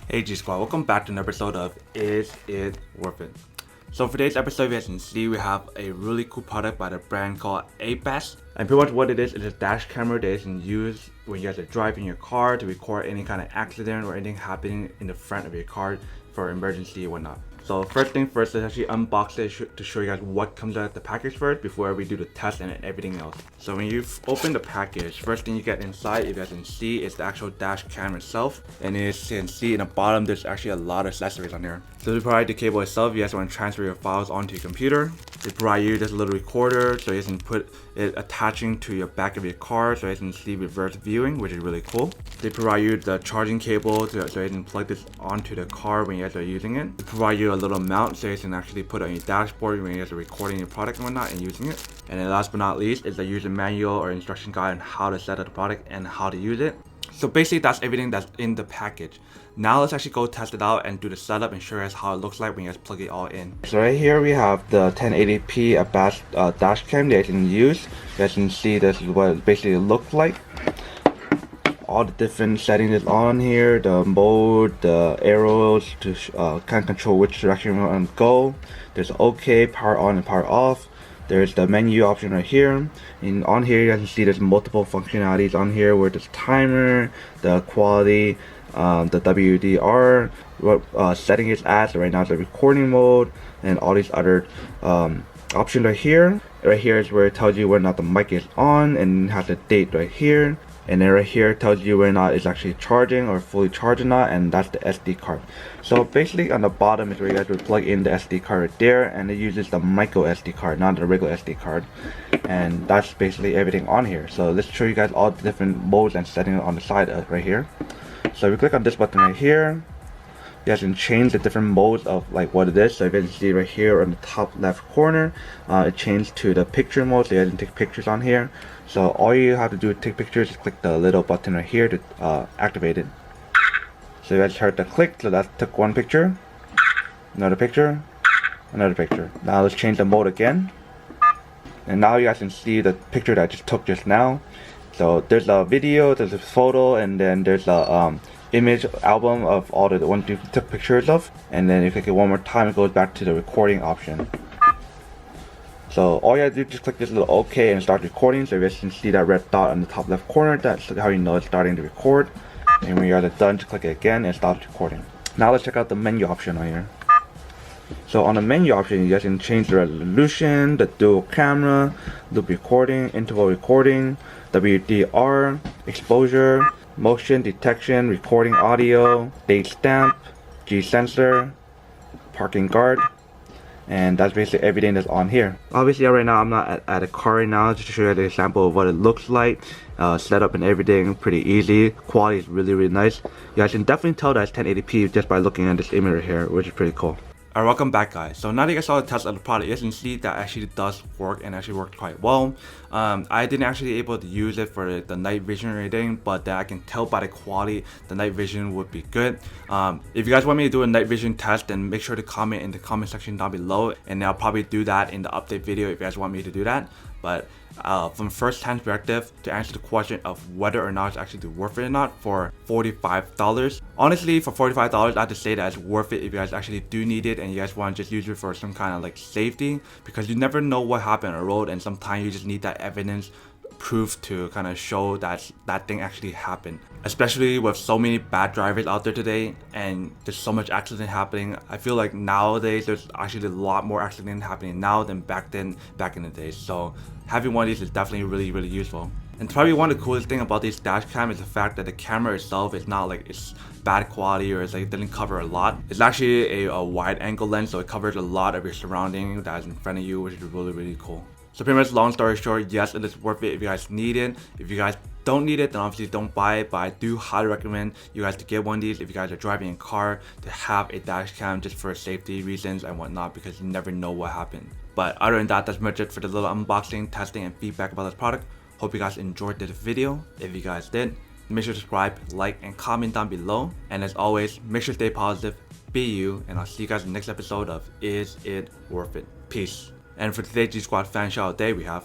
Hey G Squad, welcome back to an episode of Is It Worth It? So for today's episode, as you can see, we have a really cool product by the brand called Abask. And pretty much what it is a dash camera that you can use when you guys are driving your car to record any kind of accident or anything happening in the front of your car for emergency and whatnot. So first thing first, let's actually unbox it to show you guys what comes out of the package first before we do the test and everything else. So when you open the package, first thing you get inside, if you guys can see, is the actual dash cam itself. And as you can see in the bottom, there's actually a lot of accessories on here. So they provide the cable itself, you guys want to transfer your files onto your computer. They provide you this little recorder so you can put it attaching to your back of your car so you can see reverse viewing, which is really cool. They provide you the charging cable so you can plug this onto the car when you guys are using it. They provide you a little mount so you can actually put it on your dashboard when you guys are recording your product and whatnot and using it. And then last but not least is the user manual or instruction guide on how to set up the product and how to use it. So basically that's everything that's in the package. Now let's actually go test it out and do the setup and show you guys how it looks like when you guys plug it all in. So right here we have the 1080p Abask dash cam that you can use. You guys can see this is what it basically looks like. All the different settings is on here, the mode, the arrows to kind of control which direction we want to go. There's OK, power on and power off. There's the menu option right here, and on here you guys can see there's multiple functionalities on here where there's timer, the quality, the WDR, what setting it's at. So right now it's the recording mode, and all these other options right here. Right here is where it tells you whether or not the mic is on, and it has the date right here. And then right here it tells you whether or not it's actually charging or fully charged or not, and that's the SD card. So basically on the bottom is where you guys would plug in the SD card right there, and it uses the micro SD card, not the regular SD card. And that's basically everything on here. So let's show you guys all the different modes and settings on the side right here. So if you click on this button right here, you guys can change the different modes of like what it is. So if you can see right here on the top left corner, it changed to the picture mode, so you guys can take pictures on here. So all you have to do to take pictures is click the little button right here to activate it. So you guys heard the click, so that took one picture, another picture, another picture. Now let's change the mode again. And now you guys can see the picture that I just took just now. So there's a video, there's a photo, and then there's a image album of all the ones you took pictures of. And then if you click it one more time, it goes back to the recording option. So all you have to do is just click this little OK and start recording. So you guys can see that red dot on the top left corner. That's how you know it's starting to record. And when you guys are done, just click it again and stop recording. Now let's check out the menu option right here. So on the menu option, you guys can change the resolution, the dual camera, loop recording, interval recording, WDR, exposure, motion detection, recording audio, date stamp, G sensor, parking guard. And that's basically everything that's on here. Obviously right now I'm not at a car right now, just to show you the example of what it looks like. Setup and everything pretty easy. Quality is really nice. You guys can definitely tell that it's 1080p just by looking at this image right here, which is pretty cool. Alright, welcome back guys. So now that you guys saw the test of the product, you guys can see that actually does work and actually worked quite well. I didn't actually able to use it for the night vision or anything, but that I can tell by the quality the night vision would be good. If you guys want me to do a night vision test, then make sure to comment in the comment section down below, and I'll probably do that in the update video if you guys want me to do that. But from first-hand perspective, to answer the question of whether or not it's actually worth it or not for $45. Honestly, for $45, I have to say that it's worth it if you guys actually do need it and you guys want to just use it for some kind of like safety, because you never know what happened on the road, and sometimes you just need that evidence proof to kind of show that that thing actually happened. Especially with so many bad drivers out there today and there's so much accident happening. I feel like nowadays there's actually a lot more accident happening now than back in the days. So having one of these is definitely really useful. And probably one of the coolest thing about these dash cam is the fact that the camera itself is not like it's bad quality or it's like it doesn't cover a lot. It's actually a wide angle lens, so it covers a lot of your surrounding that's in front of you, which is really cool. So pretty much long story short, yes, it is worth it if you guys need it. If you guys don't need it, then obviously don't buy it, but I do highly recommend you guys to get one of these if you guys are driving a car, to have a dash cam just for safety reasons and whatnot, because you never know what happened. But other than that, that's much it for the little unboxing, testing, and feedback about this product. Hope you guys enjoyed this video. If you guys did, make sure to subscribe, like, and comment down below. And as always, make sure to stay positive, be you, and I'll see you guys in the next episode of Is It Worth It? Peace. And for today's G Squad fan shout out day, we have